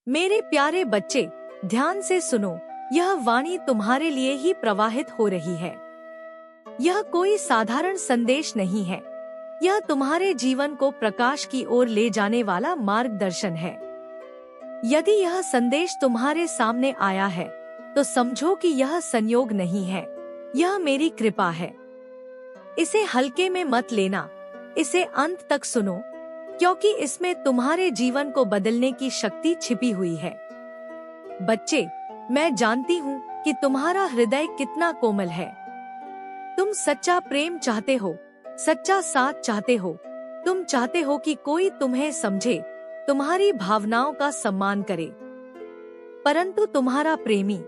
मेरे प्यारे बच्चे, ध्यान से सुनो। यह वाणी तुम्हारे लिए ही प्रवाहित हो रही है। यह कोई साधारण संदेश नहीं है। यह तुम्हारे जीवन को प्रकाश की ओर ले जाने वाला मार्गदर्शन है। यदि यह संदेश तुम्हारे सामने आया है, तो समझो कि यह संयोग नहीं है, यह मेरी कृपा है। इसे हल्के में मत लेना, इसे अंत तक सुनो, क्योंकि इसमें तुम्हारे जीवन को बदलने की शक्ति छिपी हुई है। बच्चे, मैं जानती हूँ कि तुम्हारा हृदय कितना कोमल है। तुम सच्चा प्रेम चाहते हो, सच्चा साथ चाहते हो। तुम चाहते हो कि कोई तुम्हें समझे, तुम्हारी भावनाओं का सम्मान करे। परंतु तुम्हारा प्रेमी,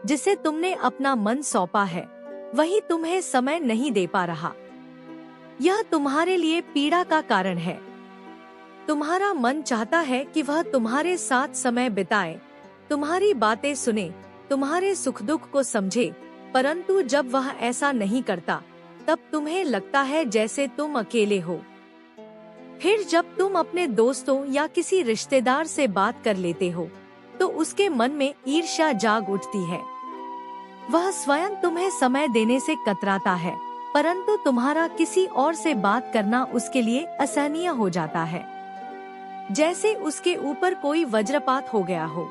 जिसे तुमने अपना मन सौंपा है, वही तुम्हें समय नहीं दे पा रहा। यह तुम्हारे लिए पीड़ा का कारण है। तुम्हारा मन चाहता है कि वह तुम्हारे साथ समय बिताए, तुम्हारी बातें सुने, तुम्हारे सुख दुख को समझे, परंतु जब वह ऐसा नहीं करता, तब तुम्हें लगता है जैसे तुम अकेले हो। फिर जब तुम अपने दोस्तों या किसी रिश्तेदार से बात कर लेते हो, तो उसके मन में ईर्ष्या जाग उठती है। वह स्वयं तुम्हें समय देने से कतराता है, परंतु तुम्हारा किसी और से बात करना उसके लिए असहनीय हो जाता है, जैसे उसके ऊपर कोई वज्रपात हो गया हो।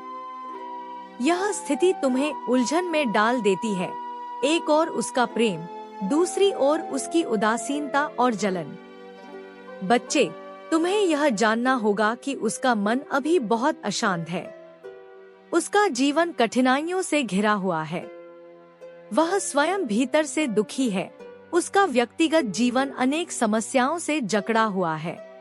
यह स्थिति तुम्हें उलझन में डाल देती है। एक ओर उसका प्रेम, दूसरी ओर उसकी उदासीनता और जलन। बच्चे, तुम्हें यह जानना होगा कि उसका मन अभी बहुत अशांत है। उसका जीवन कठिनाइयों से घिरा हुआ है। वह स्वयं भीतर से दुखी है। उसका व्यक्तिगत जीवन अनेक समस्याओं से जकड़ा हुआ है।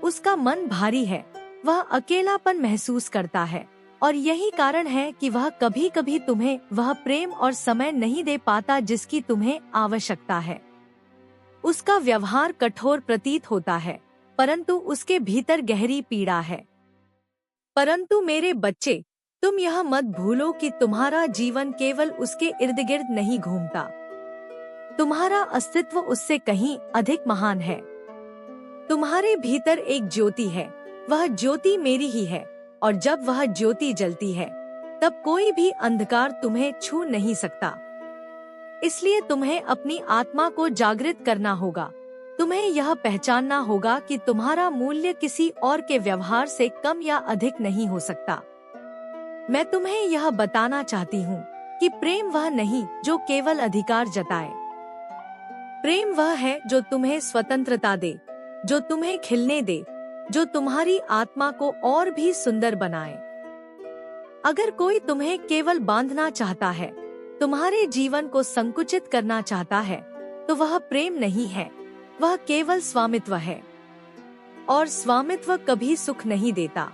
उसका मन भारी है, वह अकेलापन महसूस करता है, और यही कारण है कि वह कभी कभी तुम्हें वह प्रेम और समय नहीं दे पाता जिसकी तुम्हें आवश्यकता है। उसका व्यवहार कठोर प्रतीत होता है, परंतु उसके भीतर गहरी पीड़ा है। परंतु मेरे बच्चे, तुम यह मत भूलो कि तुम्हारा जीवन केवल उसके इर्द गिर्द नहीं घूमता। तुम्हारा अस्तित्व उससे कहीं अधिक महान है। तुम्हारे भीतर एक ज्योति है, वह ज्योति मेरी ही है, और जब वह ज्योति जलती है, तब कोई भी अंधकार तुम्हें छू नहीं सकता। इसलिए तुम्हें अपनी आत्मा को जागृत करना होगा। तुम्हें यह पहचानना होगा कि तुम्हारा मूल्य किसी और के व्यवहार से कम या अधिक नहीं हो सकता। मैं तुम्हें यह बताना चाहती हूँ कि प्रेम वह नहीं जो केवल अधिकार जताए। प्रेम वह है जो तुम्हें स्वतंत्रता दे, जो तुम्हें खिलने दे, जो तुम्हारी आत्मा को और भी सुंदर बनाए। अगर कोई तुम्हें केवल बांधना चाहता है, तुम्हारे जीवन को संकुचित करना चाहता है, तो वह प्रेम नहीं है, वह केवल स्वामित्व है। और स्वामित्व कभी सुख नहीं देता।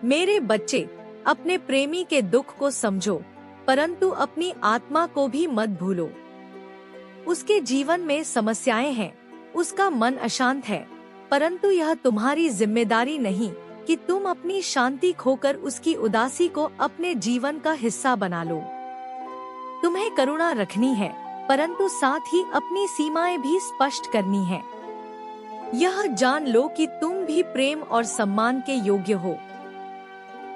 मेरे बच्चे, अपने प्रेमी के दुख को समझो, परंतु अपनी आत्मा को भी मत भूलो। उसके जीवन में समस्याएं हैं, उसका मन अशांत है, परंतु यह तुम्हारी जिम्मेदारी नहीं कि तुम अपनी शांति खोकर उसकी उदासी को अपने जीवन का हिस्सा बना लो। तुम्हें करुणा रखनी है, परंतु साथ ही अपनी सीमाएं भी स्पष्ट करनी है। यह जान लो कि तुम भी प्रेम और सम्मान के योग्य हो।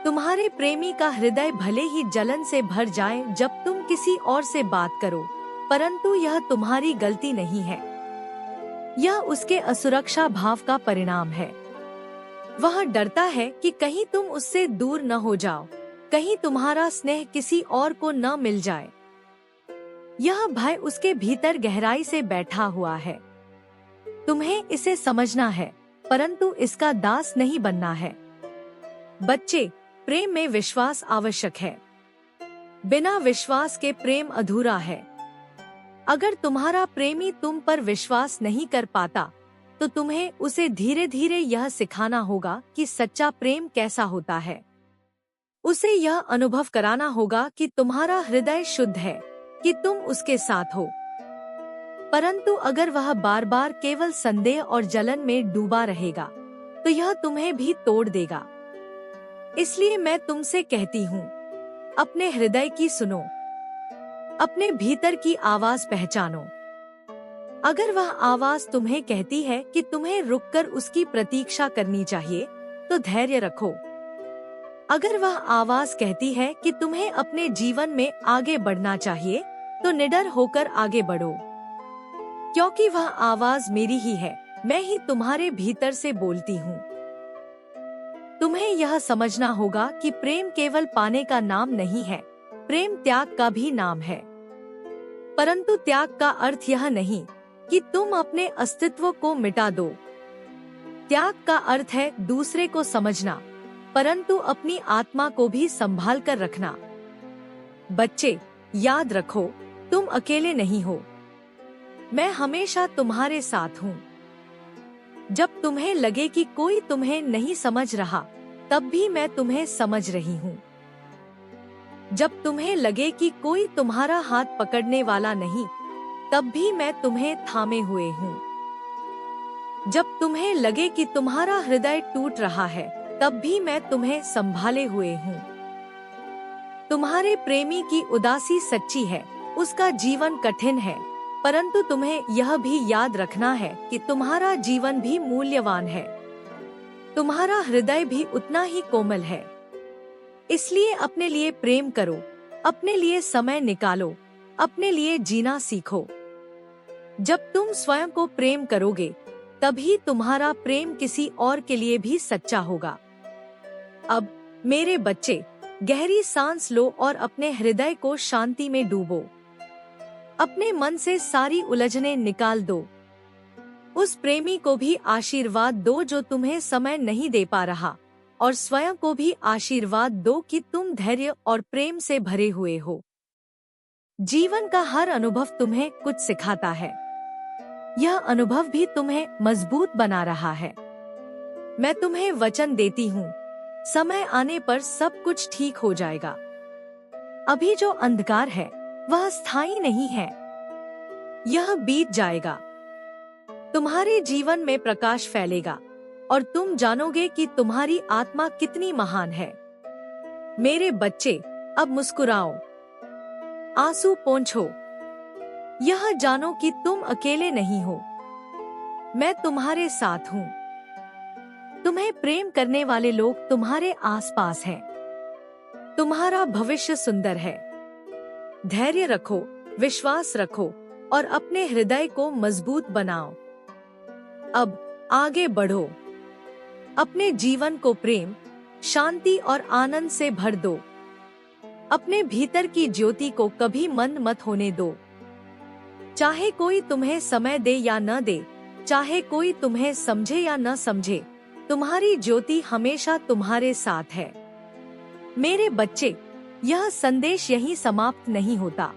तुम्हारे प्रेमी का हृदय भले ही जलन से भर जाए जब तुम किसी और से बात करो, परंतु यह तुम्हारी गलती नहीं है। यह उसके असुरक्षा भाव का परिणाम है। वह डरता है कि कहीं तुम उससे दूर न हो जाओ, कहीं तुम्हारा स्नेह किसी और को न मिल जाए। यह भय उसके भीतर गहराई से बैठा हुआ है। तुम्हें इसे समझना है, परंतु इसका दास नहीं बनना है। बच्चे, प्रेम में विश्वास आवश्यक है। बिना विश्वास के प्रेम अधूरा है। अगर तुम्हारा प्रेमी तुम पर विश्वास नहीं कर पाता, तो तुम्हें उसे धीरे धीरे यह सिखाना होगा कि सच्चा प्रेम कैसा होता है। उसे यह अनुभव कराना होगा कि तुम्हारा हृदय शुद्ध है, कि तुम उसके साथ हो। परंतु अगर वह बार बार केवल संदेह और जलन में डूबा रहेगा, तो यह तुम्हें भी तोड़ देगा। इसलिए मैं तुमसे कहती हूँ, अपने हृदय की सुनो, अपने भीतर की आवाज पहचानो। अगर वह आवाज तुम्हें कहती है कि तुम्हें रुककर उसकी प्रतीक्षा करनी चाहिए, तो धैर्य रखो। अगर वह आवाज कहती है कि तुम्हें अपने जीवन में आगे बढ़ना चाहिए, तो निडर होकर आगे बढ़ो, क्योंकि वह आवाज मेरी ही है। मैं ही तुम्हारे भीतर से बोलती हूँ। तुम्हें यह समझना होगा कि प्रेम केवल पाने का नाम नहीं है, प्रेम त्याग का भी नाम है। परंतु त्याग का अर्थ यह नहीं कि तुम अपने अस्तित्व को मिटा दो। त्याग का अर्थ है दूसरे को समझना, परंतु अपनी आत्मा को भी संभाल कर रखना। बच्चे, याद रखो, तुम अकेले नहीं हो। मैं हमेशा तुम्हारे साथ हूँ। जब तुम्हें लगे कि कोई तुम्हें नहीं समझ रहा, तब भी मैं तुम्हें समझ रही हूँ। जब तुम्हें लगे कि कोई तुम्हारा हाथ पकड़ने वाला नहीं, तब भी मैं तुम्हें थामे हुए हूँ। जब तुम्हें लगे कि तुम्हारा हृदय टूट रहा है, तब भी मैं तुम्हें संभाले हुए हूँ। तुम्हारे प्रेमी की उदासी सच्ची है, उसका जीवन कठिन है, परंतु तुम्हें यह भी याद रखना है कि तुम्हारा जीवन भी मूल्यवान है। तुम्हारा हृदय भी उतना ही कोमल है। इसलिए अपने लिए प्रेम करो, अपने लिए समय निकालो, अपने लिए जीना सीखो। जब तुम स्वयं को प्रेम करोगे, तभी तुम्हारा प्रेम किसी और के लिए भी सच्चा होगा। अब मेरे बच्चे, गहरी सांस लो और अपने हृदय को शांति में डूबो। अपने मन से सारी उलझनें निकाल दो। उस प्रेमी को भी आशीर्वाद दो जो तुम्हें समय नहीं दे पा रहा, और स्वयं को भी आशीर्वाद दो कि तुम धैर्य और प्रेम से भरे हुए हो। जीवन का हर अनुभव तुम्हें कुछ सिखाता है। यह अनुभव भी तुम्हें मजबूत बना रहा है। मैं तुम्हें वचन देती हूँ, समय आने पर सब कुछ ठीक हो जाएगा। अभी जो अंधकार है, वह स्थायी नहीं है। यह बीत जाएगा। तुम्हारे जीवन में प्रकाश फैलेगा और तुम जानोगे कि तुम्हारी आत्मा कितनी महान है। मेरे बच्चे, अब मुस्कुराओ, आंसू पोंछो। यह जानो कि तुम अकेले नहीं हो। मैं तुम्हारे साथ हूँ। तुम्हें प्रेम करने वाले लोग तुम्हारे आसपास हैं। तुम्हारा भविष्य सुंदर है। धैर्य रखो, विश्वास रखो और अपने हृदय को मजबूत बनाओ। अब आगे बढ़ो। अपने जीवन को प्रेम, शांति और आनंद से भर दो। अपने भीतर की ज्योति को कभी मंद मत होने दो। चाहे कोई तुम्हें समय दे या न दे, चाहे कोई तुम्हें समझे या न समझे, तुम्हारी ज्योति हमेशा तुम्हारे साथ है। मेरे बच्चे, यह संदेश यहीं समाप्त नहीं होता।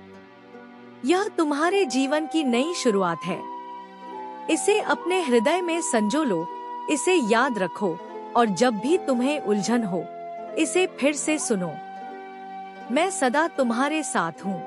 यह तुम्हारे जीवन की नई शुरुआत है। इसे अपने हृदय में संजो लो, इसे याद रखो और जब भी तुम्हें उलझन हो, इसे फिर से सुनो। मैं सदा तुम्हारे साथ हूँ।